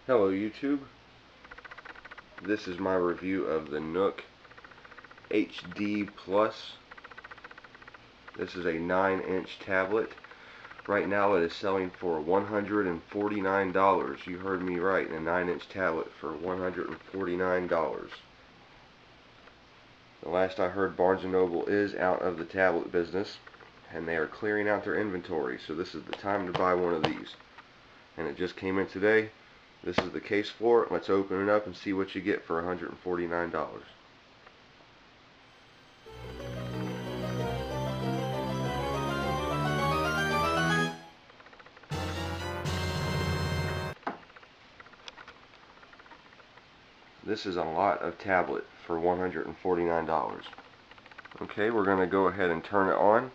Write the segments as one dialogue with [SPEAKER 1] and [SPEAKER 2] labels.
[SPEAKER 1] Hello YouTube, this is my review of the Nook HD Plus. This is a 9-inch tablet. Right now it is selling for $149. You heard me right, a 9-inch tablet for $149. The last I heard, Barnes & Noble is out of the tablet business and they are clearing out their inventory, so this is the time to buy one of these. And it just came in today. This is the case for it. Let's open it up and see what you get for $149. This is a lot of tablet for $149. Okay, we're going to go ahead and turn it on.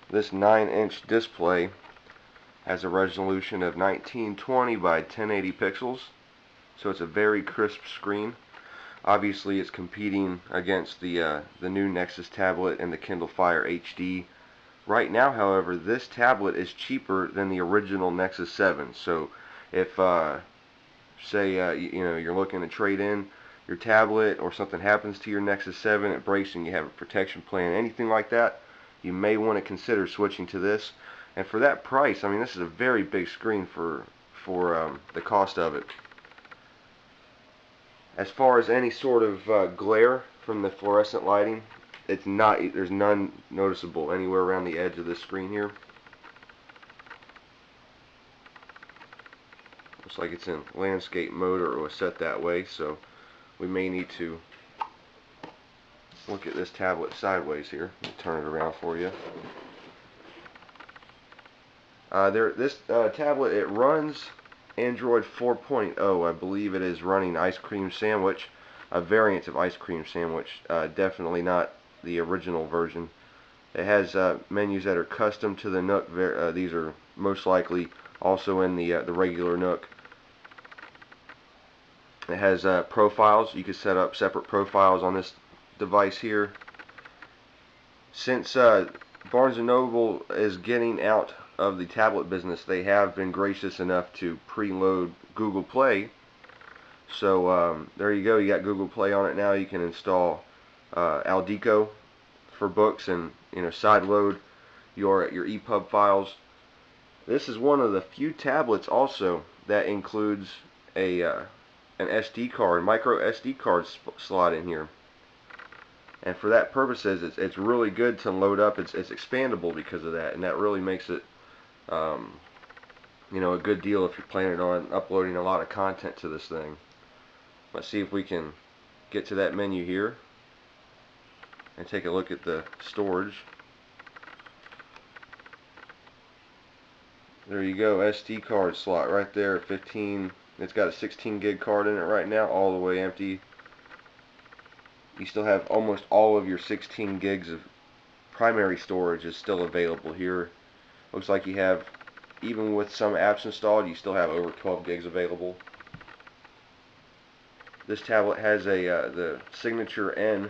[SPEAKER 1] This 9-inch display has a resolution of 1920 by 1080 pixels, so it's a very crisp screen. Obviously it's competing against the new Nexus tablet and the Kindle Fire HD. Right now, however, this tablet is cheaper than the original Nexus 7. So if say you're looking to trade in your tablet, or something happens to your Nexus 7, it breaks and you have a protection plan, anything like that, you may want to consider switching to this. And for that price, I mean, this is a very big screen for the cost of it. As far as any sort of glare from the fluorescent lighting, there's none noticeable anywhere around the edge of this screen here. Looks like it's in landscape mode, or it was set that way, so we may need to look at this tablet sideways here. Let me turn it around for you. This tablet, it runs Android 4.0. I believe it is running Ice Cream Sandwich, a variant of Ice Cream Sandwich, definitely not the original version. It has menus that are custom to the Nook. These are most likely also in the regular Nook. It has profiles. You can set up separate profiles on this device here. Since Barnes & Noble is getting out of the tablet business, they have been gracious enough to preload Google Play. So there you go, you got Google Play on it now. You can install Aldico for books and sideload your EPUB files. This is one of the few tablets also that includes an SD card, micro SD card slot in here. And for that purposes, it's really good to load up. It's expandable because of that, and that really makes it a good deal if you're planning on uploading a lot of content to this thing. Let's see if we can get to that menu here and take a look at the storage. There you go, SD card slot right there, 15. It's got a 16 gig card in it right now, all the way empty. You still have almost all of your 16 gigs of primary storage is still available here. Looks like you have, even with some apps installed, you still have over 12 gigs available. This tablet has the signature N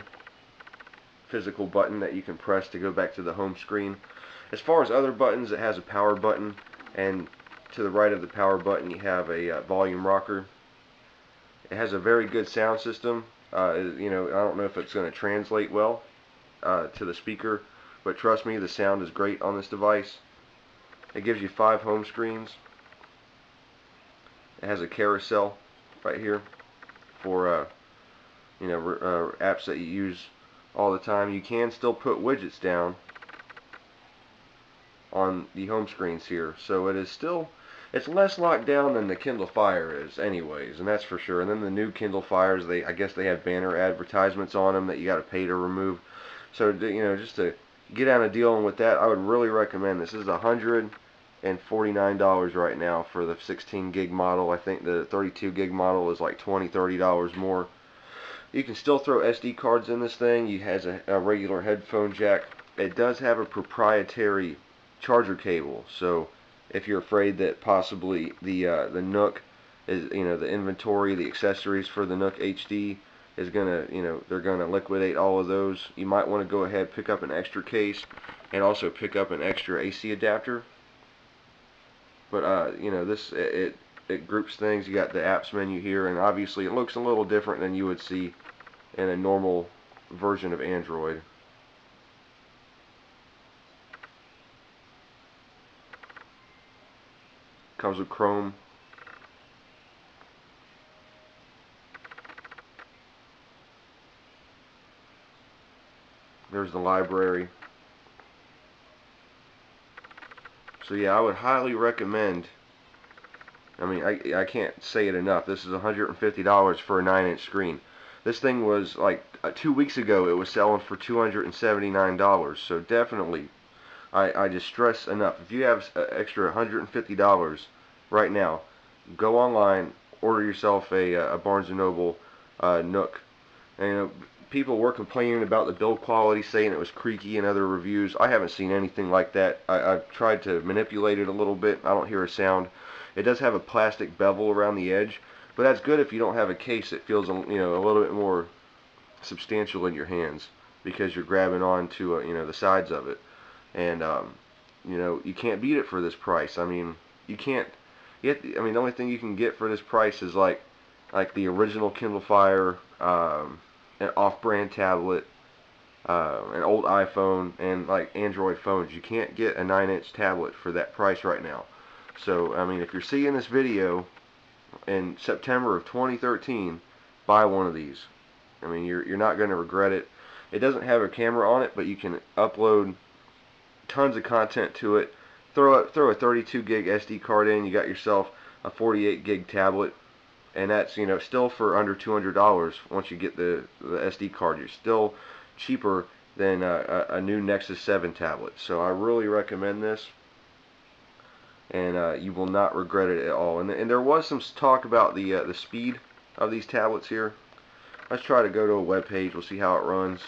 [SPEAKER 1] physical button that you can press to go back to the home screen. As far as other buttons, it has a power button, and to the right of the power button you have a volume rocker. It has a very good sound system. I don't know if it's going to translate well to the speaker, but trust me, the sound is great on this device. It gives you 5 home screens. It has a carousel right here for apps that you use all the time. You can still put widgets down on the home screens here, so it's less locked down than the Kindle Fire is anyways, and that's for sure. And then the new Kindle Fires, I guess they have banner advertisements on them that you got to pay to remove. So just to get on a deal with that, I would really recommend this. This is $149 right now for the 16 gig model. I think the 32 gig model is like $20-30 more. You can still throw SD cards in this thing. It has a regular headphone jack. It does have a proprietary charger cable, so if you're afraid that possibly the Nook is, the inventory, the accessories for the Nook HD is gonna, they're gonna liquidate all of those, you might want to go ahead, pick up an extra case, and also pick up an extra AC adapter. But you know, it groups things. You got the apps menu here, and obviously it looks a little different than you would see in a normal version of Android. Comes with Chrome. There's the library. So yeah, I would highly recommend. I mean, I can't say it enough. This is $150 for a 9-inch screen. This thing was like 2 weeks ago. It was selling for $279. So definitely, I just stress enough. If you have extra $150 right now, go online, order yourself a Barnes & Noble Nook. And, you know, people were complaining about the build quality, saying it was creaky in other reviews. I haven't seen anything like that. I've tried to manipulate it a little bit. I don't hear a sound. It does have a plastic bevel around the edge, but that's good if you don't have a case that feels, you know, a little bit more substantial in your hands, because you're grabbing onto you know, the sides of it. And you know, you can't beat it for this price. I mean, you can't. I mean, the only thing you can get for this price is like the original Kindle Fire, an off-brand tablet, an old iPhone, and like Android phones. You can't get a 9-inch tablet for that price right now. So I mean, if you're seeing this video in September of 2013, buy one of these. I mean, you're not going to regret it. It doesn't have a camera on it, but you can upload tons of content to it. Throw a 32 gig SD card in. You got yourself a 48 gig tablet, and that's, you know, still for under $200. Once you get the SD card, you're still cheaper than a new Nexus 7 tablet. So I really recommend this, and you will not regret it at all. And there was some talk about the speed of these tablets here. Let's try to go to a web page. We'll see how it runs.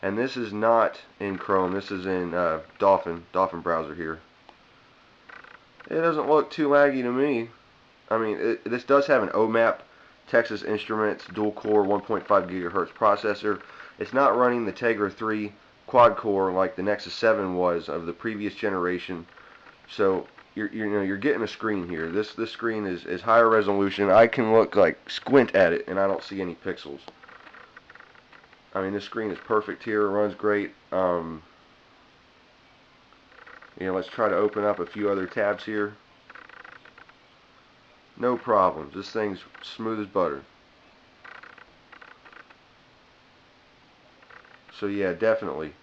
[SPEAKER 1] And this is not in Chrome. This is in Dolphin browser here. It doesn't look too laggy to me. I mean, this does have an OMAP Texas Instruments dual-core 1.5 gigahertz processor. It's not running the Tegra 3 quad-core like the Nexus 7 was of the previous generation. So you're getting a screen here. This screen is higher resolution. I can look, like, squint at it and I don't see any pixels. I mean, this screen is perfect here. It runs great. You know, let's try to open up a few other tabs here. No problems. This thing's smooth as butter. So yeah, definitely.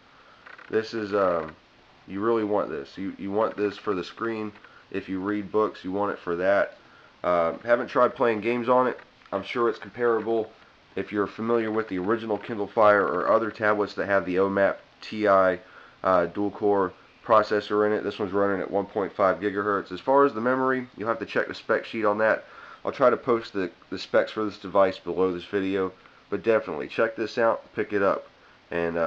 [SPEAKER 1] This is you really want this. You want this for the screen. If you read books, you want it for that. Haven't tried playing games on it. I'm sure it's comparable. If you're familiar with the original Kindle Fire or other tablets that have the OMAP TI dual-core processor in it, this one's running at 1.5 gigahertz. As far as the memory, you'll have to check the spec sheet on that. I'll try to post the specs for this device below this video, but definitely check this out, pick it up, and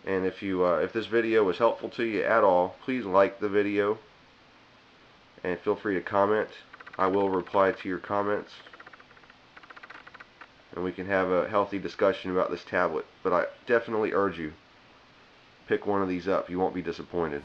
[SPEAKER 1] if this video was helpful to you at all, please like the video and feel free to comment. I will reply to your comments, and we can have a healthy discussion about this tablet. But I definitely urge you, pick one of these up. You won't be disappointed.